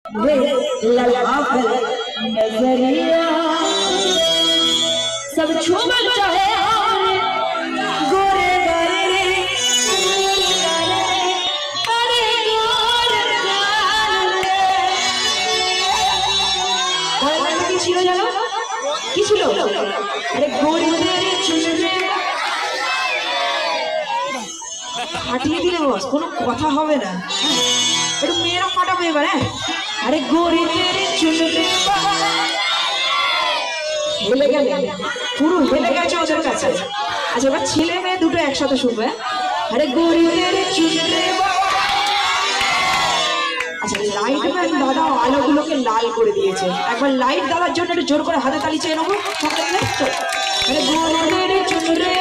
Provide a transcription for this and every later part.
वे ललाफल नजरिया सब छूमल चाहे गोरे गारे अरे गोरे गारे কি ছিল জানো কি ছিল আরে গোরে তেরে চুনরে ফাটিয়ে দিলে বস কোনো কথা হবে না একটু মেয়েরা ফাটাবে এবার হ্যাঁ अरे गोरी तेरी चुनरी हेले गए পুরো হেলে গেছে ওদের কাছে আচ্ছা এবার ছেলে মেয়ে দুটো একসাথে শুনবে अरे गोरी तेरी चुनरी আচ্ছা লাইট ম্যান দাদা আলোগুলোকে লাল করে দিয়েছে একবার লাইট দাদার জন্য একটু জোর করে হাতে তালি চেয়ে নেবো সকলে মিলে अरे गोरी तेरी चुनरी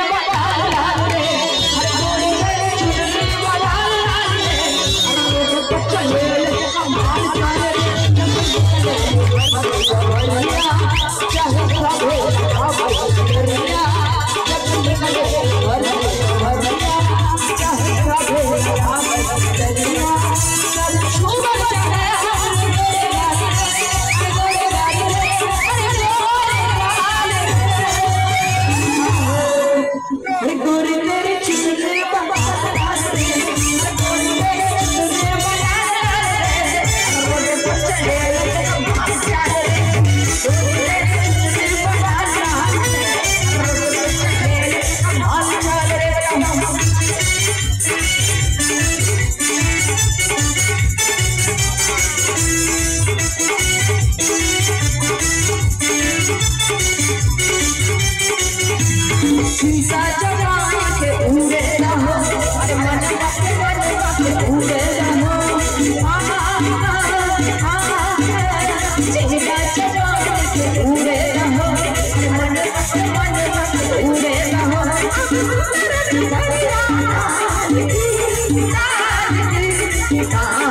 Kita